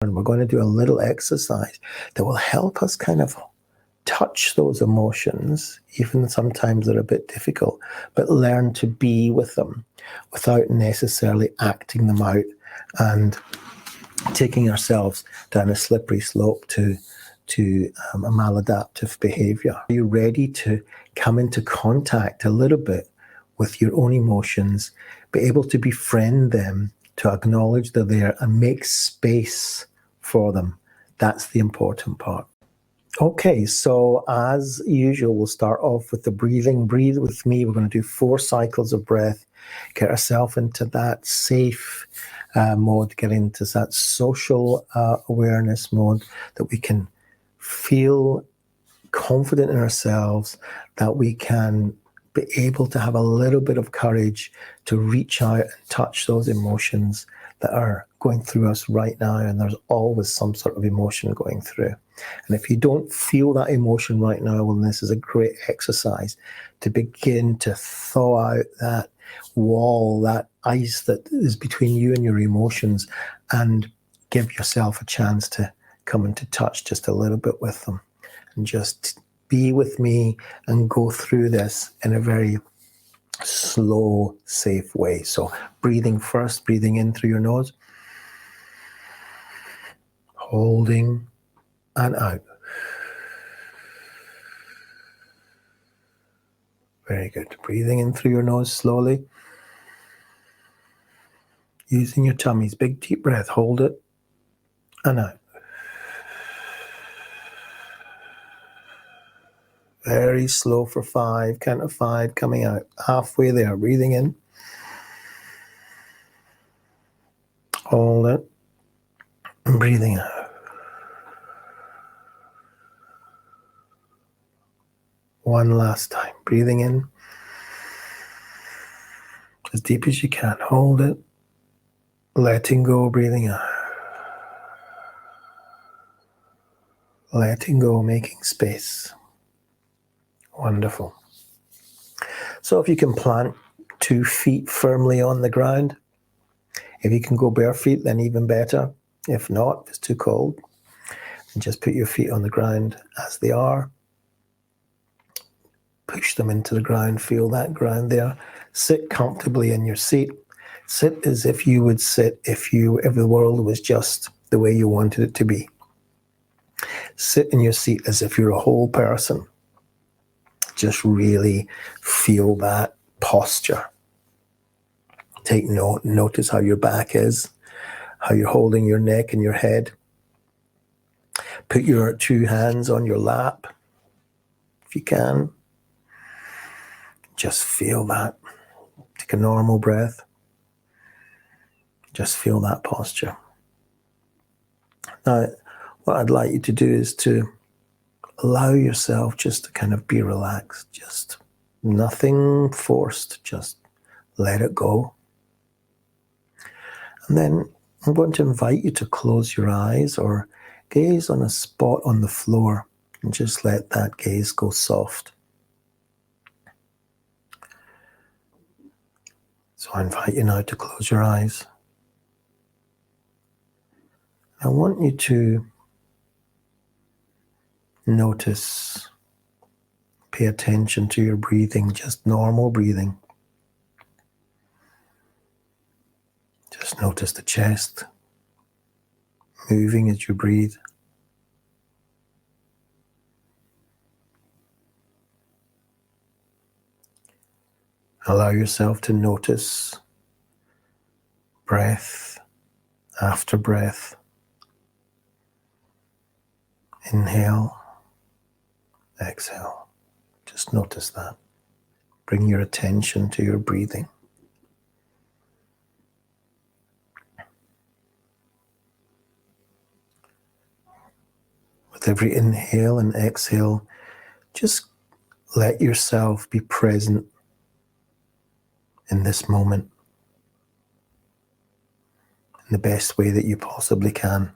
And we're going to do a little exercise that will help us kind of touch those emotions, even sometimes they're a bit difficult, but learn to be with them without necessarily acting them out and taking ourselves down a slippery slope to a maladaptive behavior. Are you ready to come into contact a little bit with your own emotions, be able to befriend them, to acknowledge they're there and make space for them? That's the important part. Okay, so as usual, we'll start off with the breathing. Breathe with me. We're going to do 4 cycles of breath, get ourselves into that safe mode, get into that social awareness mode, that we can feel confident in ourselves, that we can be able to have a little bit of courage to reach out and touch those emotions that are going through us right now. And there's always some sort of emotion going through. And if you don't feel that emotion right now, well, this is a great exercise to begin to thaw out that wall, that ice that is between you and your emotions, and give yourself a chance to come into touch just a little bit with them. And just be with me and go through this in a very slow, safe way. So breathing first, breathing in through your nose, holding and out. Very good. Breathing in through your nose slowly. Using your tummies. Big deep breath. Hold it and out. Very slow for 5. Count of 5. Coming out. Halfway there. Breathing in. Hold it. And breathing out. One last time. Breathing in. As deep as you can. Hold it. Letting go. Breathing out. Letting go. Making space. Wonderful. So if you can plant 2 feet firmly on the ground, if you can go bare feet, then even better. If not, if it's too cold, and just put your feet on the ground as they are. Push them into the ground, feel that ground there. Sit comfortably in your seat. Sit as if you would sit if the world was just the way you wanted it to be. Sit in your seat as if you're a whole person. Just really feel that posture. Take note, notice how your back is, how you're holding your neck and your head. Put your 2 hands on your lap, if you can. Just feel that. Take a normal breath. Just feel that posture. Now, what I'd like you to do is to allow yourself just to kind of be relaxed. Just nothing forced. Just let it go. And then I'm going to invite you to close your eyes or gaze on a spot on the floor and just let that gaze go soft. So I invite you now to close your eyes. I want you to notice, pay attention to your breathing, just normal breathing. Just notice the chest moving as you breathe. Allow yourself to notice breath after breath. Inhale, exhale. Just notice that. Bring your attention to your breathing. With every inhale and exhale, just let yourself be present in this moment in the best way that you possibly can.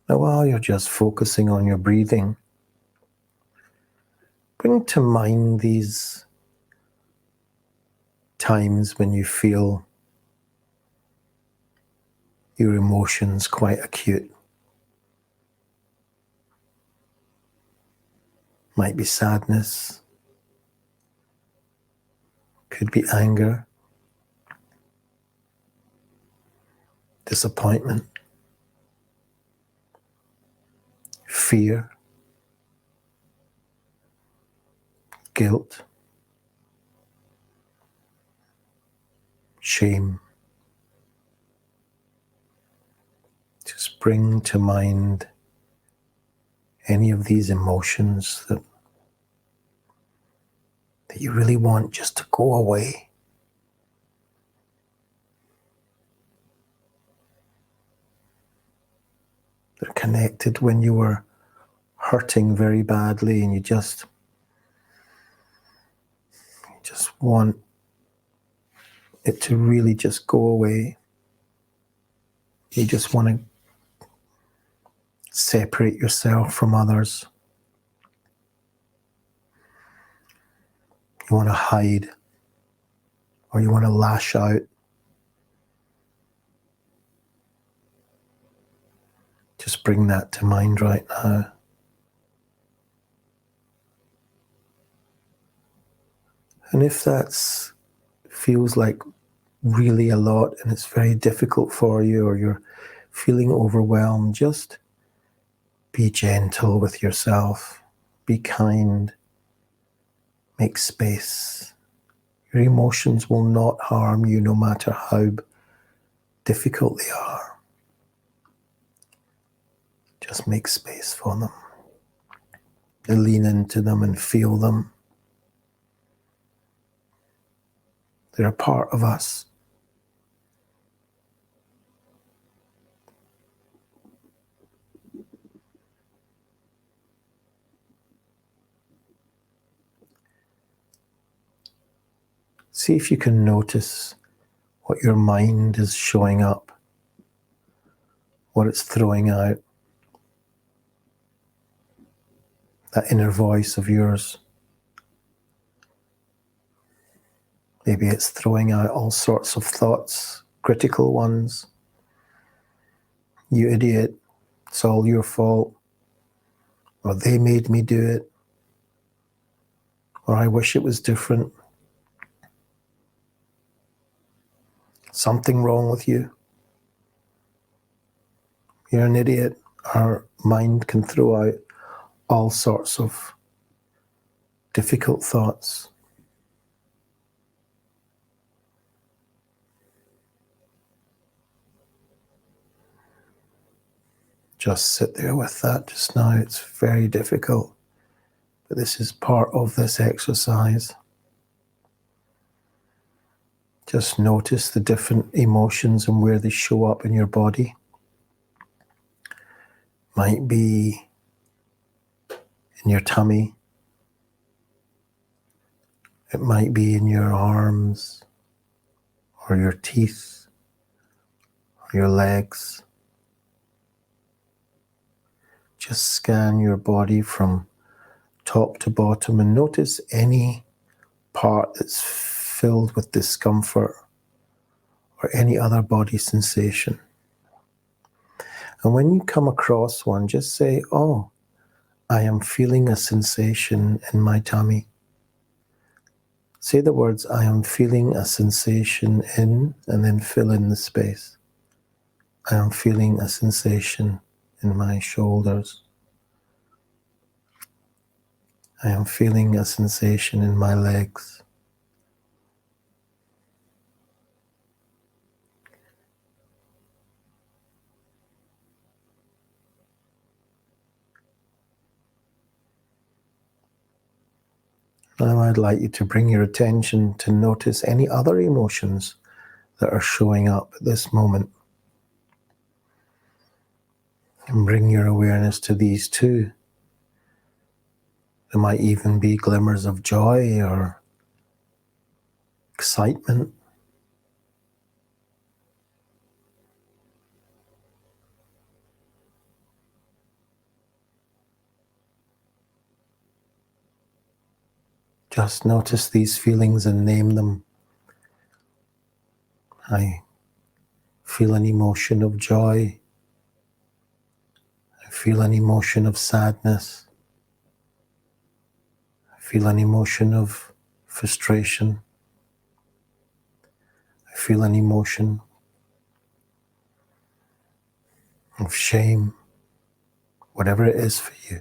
Now, while you're just focusing on your breathing, bring to mind these times when you feel your emotions quite acute. Might be sadness, could be anger, disappointment, fear, guilt, shame. Just bring to mind any of these emotions that you really want just to go away. They're connected when you were hurting very badly and you just want it to really just go away. You just want to separate yourself from others. You want to hide, or you want to lash out. Just bring that to mind right now. And if that feels like really a lot and it's very difficult for you, or you're feeling overwhelmed, just be gentle with yourself. Be kind. Make space. Your emotions will not harm you no matter how difficult they are. Just make space for them. And lean into them and feel them. They're a part of us. See if you can notice what your mind is showing up, what it's throwing out. That inner voice of yours. Maybe it's throwing out all sorts of thoughts, critical ones. You idiot, it's all your fault. Or they made me do it. Or I wish it was different. Something wrong with you. You're an idiot. Our mind can throw out all sorts of difficult thoughts. Just sit there with that just now. It's very difficult, but this is part of this exercise. Just notice the different emotions and where they show up in your body. Might be in your tummy. It might be in your arms, or your teeth, or your legs. Just scan your body from top to bottom and notice any part that's filled with discomfort or any other body sensation. And when you come across one, just say, oh, I am feeling a sensation in my tummy. Say the words, I am feeling a sensation in, and then fill in the space. I am feeling a sensation in my shoulders. I am feeling a sensation in my legs. Now I'd like you to bring your attention to notice any other emotions that are showing up at this moment. And bring your awareness to these too. There might even be glimmers of joy or excitement. Just notice these feelings and name them. I feel an emotion of joy. I feel an emotion of sadness. I feel an emotion of frustration. I feel an emotion of shame, whatever it is for you.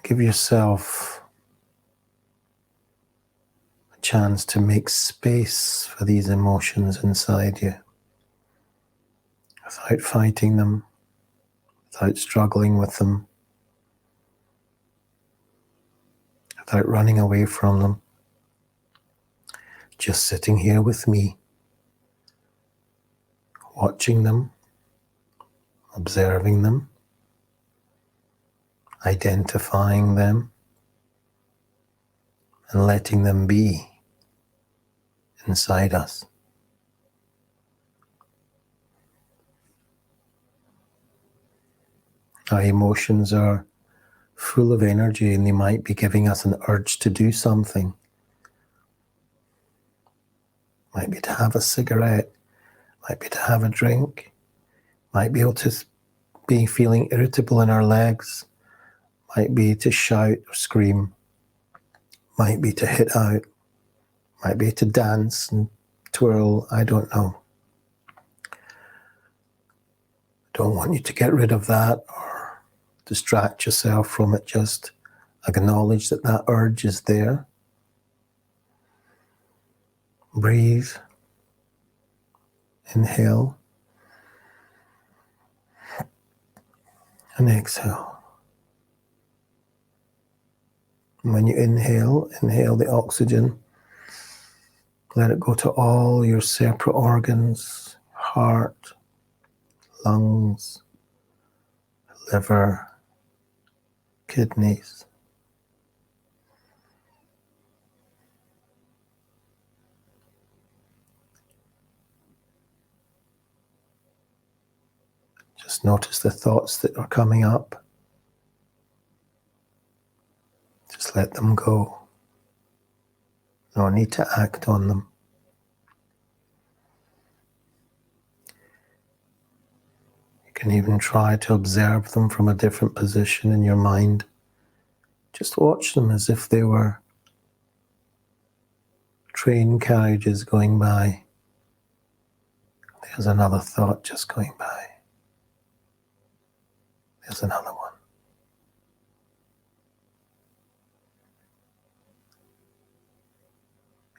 Give yourself a chance to make space for these emotions inside you without fighting them, without struggling with them, without running away from them. Just sitting here with me, watching them, observing them, identifying them, and letting them be inside us. Our emotions are full of energy and they might be giving us an urge to do something. Might be to have a cigarette, might be to have a drink, might be able to be feeling irritable in our legs, might be to shout or scream, might be to hit out, might be to dance and twirl, I don't know. I don't want you to get rid of that or distract yourself from it. Just acknowledge that that urge is there. Breathe. Inhale. And exhale. And when you inhale the oxygen. Let it go to all your separate organs, heart, lungs, liver, kidneys. Just notice the thoughts that are coming up. Just let them go. No need to act on them. You can even try to observe them from a different position in your mind. Just watch them as if they were train carriages going by. There's another thought just going by. There's another one.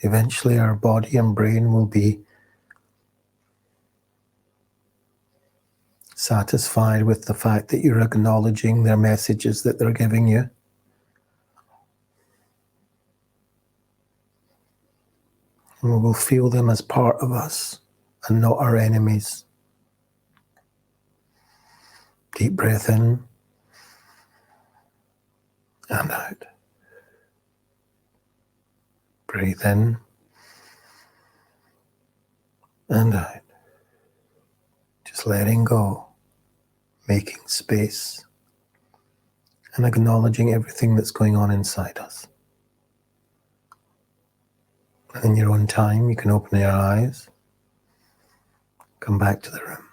Eventually our body and brain will be satisfied with the fact that you're acknowledging their messages that they're giving you. And we will feel them as part of us and not our enemies. Deep breath in and out. Breathe in and out. Just letting go, making space, and acknowledging everything that's going on inside us. And in your own time, you can open your eyes, come back to the room.